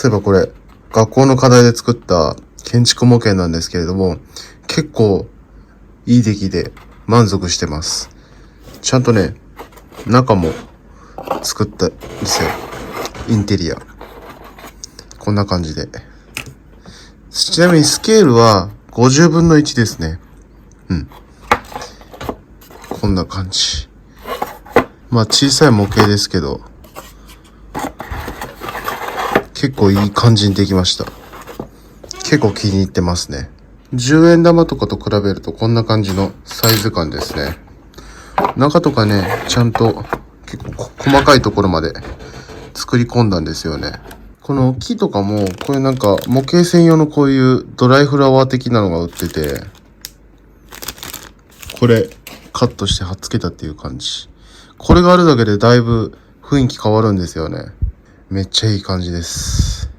そういえばこれ、学校の課題で作った建築模型なんですけれども、結構いい出来で満足してます。ちゃんとね、中も作ったんですよ。インテリア。こんな感じで。ちなみにスケールは50分の1ですね。こんな感じ。まあ小さい模型ですけど、結構いい感じにできました。結構気に入ってますね。10円玉とかと比べるとこんな感じのサイズ感ですね。中とかね、ちゃんと結構細かいところまで作り込んだんですよね。この木とかも、こういうなんか模型専用のこういうドライフラワー的なのが売ってて、これカットして貼っつけたっていう感じ。これがあるだけでだいぶ雰囲気変わるんですよね。めっちゃいい感じです。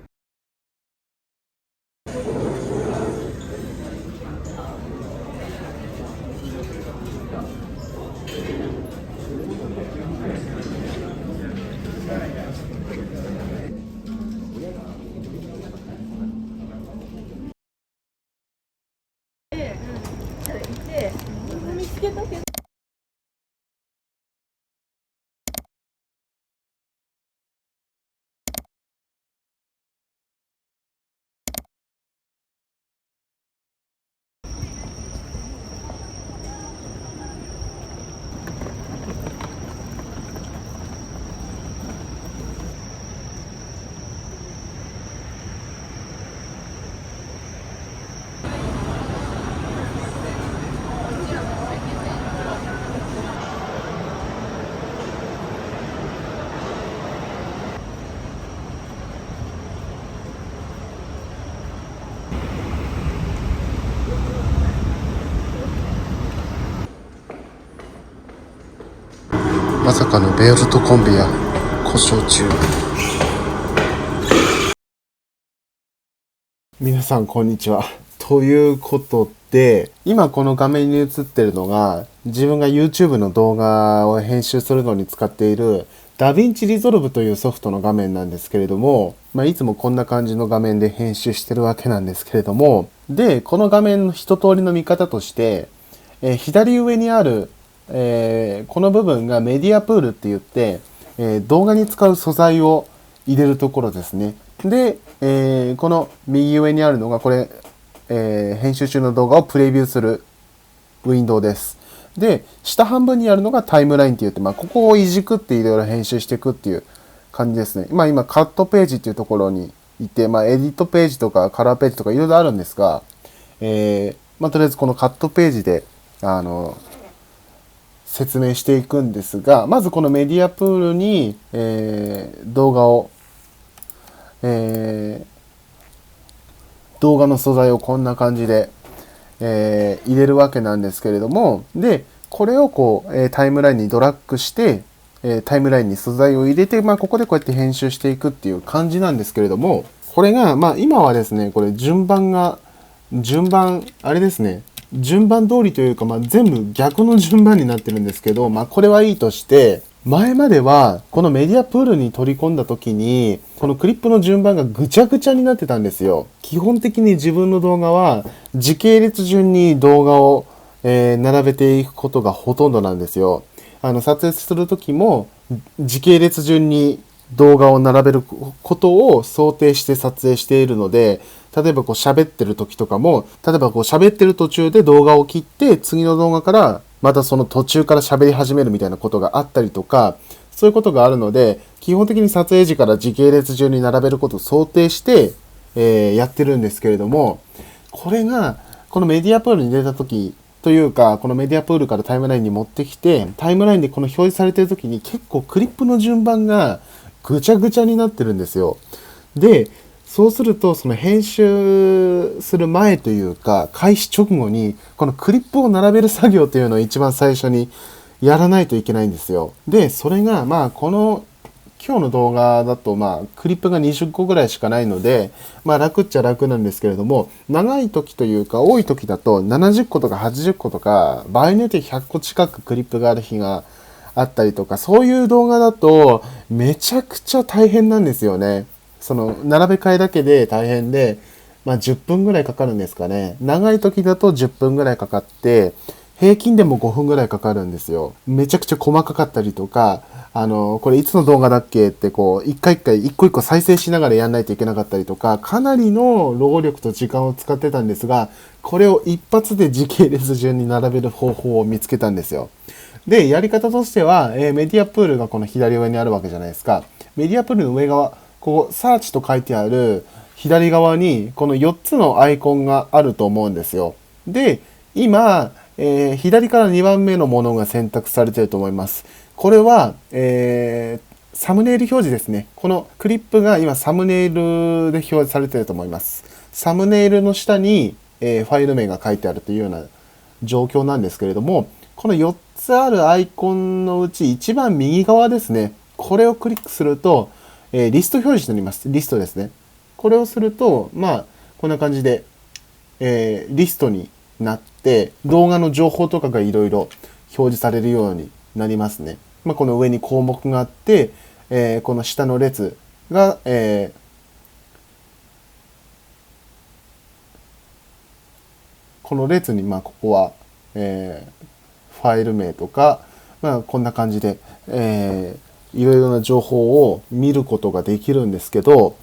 まさかのベルトコンベヤ故障中。皆さんこんにちは。ということで、今この画面に映ってるのが自分が YouTube の動画を編集するのに使っているダヴィンチリゾルブというソフトの画面なんですけれども、いつもこんな感じの画面で編集してるわけなんですけれども、で、この画面の一通りの見方として、左上にあるこの部分がメディアプールって言って、動画に使う素材を入れるところですね。で、この右上にあるのがこれ、編集中の動画をプレビューするウィンドウです。で、下半分にあるのがタイムラインって言って、ここをいじくっていろいろ編集していくっていう感じですね。今カットページっていうところにいて、エディットページとかカラーページとかいろいろあるんですが、とりあえずこのカットページで、説明していくんですが、まずこのメディアプールに、動画を、動画の素材をこんな感じで、入れるわけなんですけれども、で、これをこう、タイムラインにドラッグして、タイムラインに素材を入れて、ここでこうやって編集していくっていう感じなんですけれども、これが、今はですね、これ順番、あれですね、順番通りというか、全部逆の順番になってるんですけど、これはいいとして、前までは、このメディアプールに取り込んだ時に、このクリップの順番がぐちゃぐちゃになってたんですよ。基本的に自分の動画は、時系列順に動画を、並べていくことがほとんどなんですよ。撮影する時も、時系列順に動画を並べることを想定して撮影しているので、例えばこう喋ってる時とかも、例えばこう喋ってる途中で動画を切って、次の動画からまたその途中から喋り始めるみたいなことがあったりとか、そういうことがあるので、基本的に撮影時から時系列順に並べることを想定して、やってるんですけれども、これが、このメディアプールに入れた時というか、このメディアプールからタイムラインに持ってきて、タイムラインでこの表示されてる時に結構クリップの順番がぐちゃぐちゃになってるんですよ。で、そうすると、その編集する前というか、開始直後に、このクリップを並べる作業というのを一番最初にやらないといけないんですよ。で、それが、この、今日の動画だと、クリップが20個ぐらいしかないので、楽っちゃ楽なんですけれども、長い時というか、多い時だと70個とか80個とか、場合によって100個近くクリップがある日があったりとか、そういう動画だと、めちゃくちゃ大変なんですよね。その並べ替えだけで大変で、10分ぐらいかかるんですかね。長い時だと10分ぐらいかかって、平均でも5分ぐらいかかるんですよ。めちゃくちゃ細かかったりとか、これいつの動画だっけって一個一個再生しながらやんないといけなかったりとか、かなりの労力と時間を使ってたんですが、これを一発で時系列順に並べる方法を見つけたんですよ。で、やり方としては、メディアプールがこの左上にあるわけじゃないですか。メディアプールの上側、サーチと書いてある左側に、この4つのアイコンがあると思うんですよ。で、今、左から2番目のものが選択されていると思います。これは、サムネイル表示ですね。このクリップが今サムネイルで表示されていると思います。サムネイルの下に、ファイル名が書いてあるというような状況なんですけれども、この4つあるアイコンのうち一番右側ですね。これをクリックすると、リスト表示になります。リストですね。これをすると、こんな感じで、リストになって、動画の情報とかがいろいろ表示されるようになりますね。この上に項目があって、この下の列が、この列に、ここは、ファイル名とか、こんな感じで、いろいろな情報を見ることができるんですけど、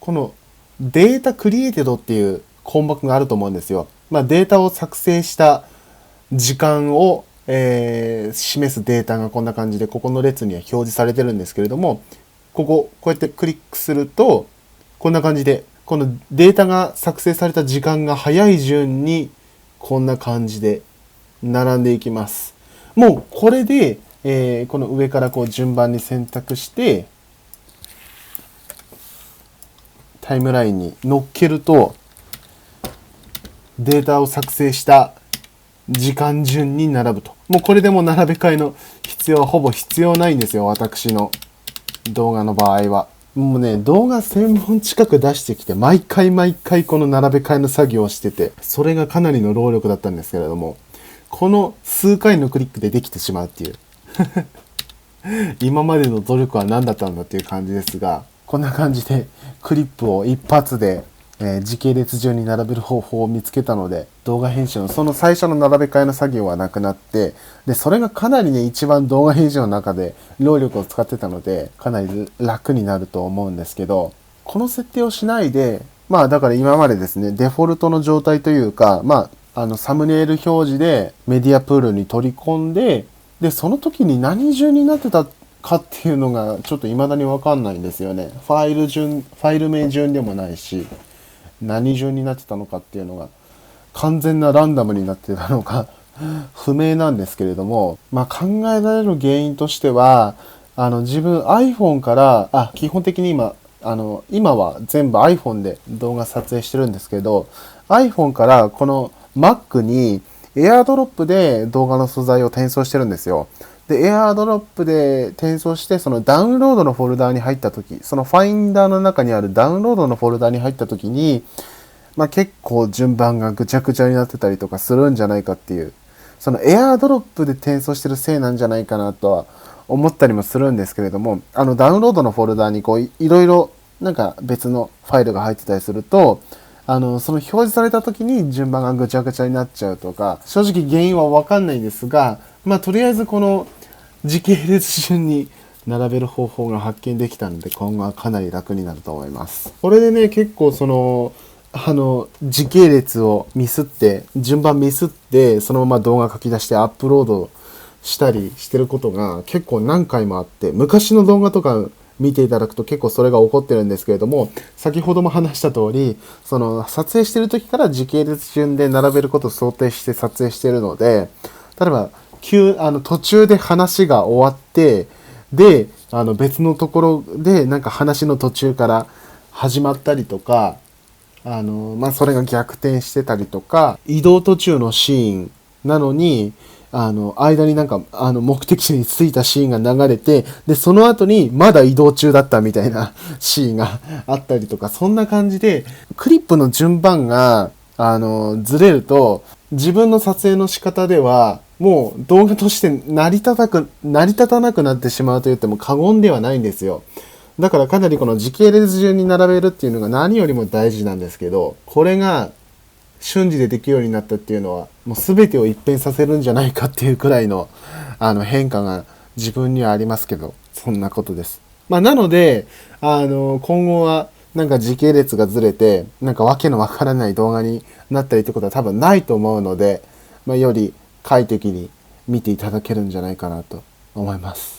このデータクリエイテッドっていう項目があると思うんですよ。データを作成した時間を、示すデータがこんな感じで、ここの列には表示されてるんですけれども、こうやってクリックすると、こんな感じで、このデータが作成された時間が早い順に、こんな感じで並んでいきます。もうこれで、この上から順番に選択して、タイムラインに乗っけると、データを作成した時間順に並ぶと。もうこれでも並べ替えの必要はほぼ必要ないんですよ。私の動画の場合は。もうね、動画1000本近く出してきて、毎回この並べ替えの作業をしてて、それがかなりの労力だったんですけれども、この数回のクリックでできてしまうっていう。今までの努力は何だったんだっていう感じですが、こんな感じでクリップを一発で、時系列順に並べる方法を見つけたので、動画編集のその最初の並べ替えの作業はなくなって、で、それがかなりね、一番動画編集の中で労力を使ってたので、かなり楽になると思うんですけど、この設定をしないで、だから今までですね、デフォルトの状態というか、サムネイル表示でメディアプールに取り込んで、で、その時に何順になってたかっていうのがちょっと未だにわかんないんですよね。ファイル名順でもないし、何順になってたのかっていうのが完全なランダムになってたのか不明なんですけれども、考えられる原因としては、自分 iPhone から、基本的に今は全部 iPhone で動画撮影してるんですけど、iPhone からこの Mac に AirDrop で動画の素材を転送してるんですよ。で、AirDrop で転送して、そのダウンロードのフォルダーに入ったとき、そのファインダーの中にあるダウンロードのフォルダーに入ったときに、結構順番がぐちゃぐちゃになってたりとかするんじゃないかっていう、その AirDrop で転送してるせいなんじゃないかなとは思ったりもするんですけれども、ダウンロードのフォルダーにいろいろ別のファイルが入ってたりすると、その表示された時に順番がぐちゃぐちゃになっちゃうとか、正直原因はわかんないんですが、とりあえずこの時系列順に並べる方法が発見できたので、今後はかなり楽になると思います。これでね、結構時系列を順番ミスって、そのまま動画書き出してアップロードしたりしてることが結構何回もあって、昔の動画とか見ていただくと結構それが起こってるんですけれども、先ほども話した通り、撮影してる時から時系列順で並べることを想定して撮影してるので、例えば途中で話が終わって、で、別のところで話の途中から始まったりとか、それが逆転してたりとか、移動途中のシーンなのに、間に目的地に着いたシーンが流れて、で、その後にまだ移動中だったみたいなシーンがあったりとか、そんな感じで、クリップの順番が、ずれると、自分の撮影の仕方ではもう動画として成り立たなくなってしまうと言っても過言ではないんですよ。だからかなりこの時系列順に並べるっていうのが何よりも大事なんですけど、これが瞬時でできるようになったっていうのはもう全てを一変させるんじゃないかっていうくらいの変化が自分にはありますけど、そんなことです。まあなので今後はなんか時系列がずれてなんかわけのわからない動画になったりってことは多分ないと思うので、まあ、より快適に見ていただけるんじゃないかなと思います。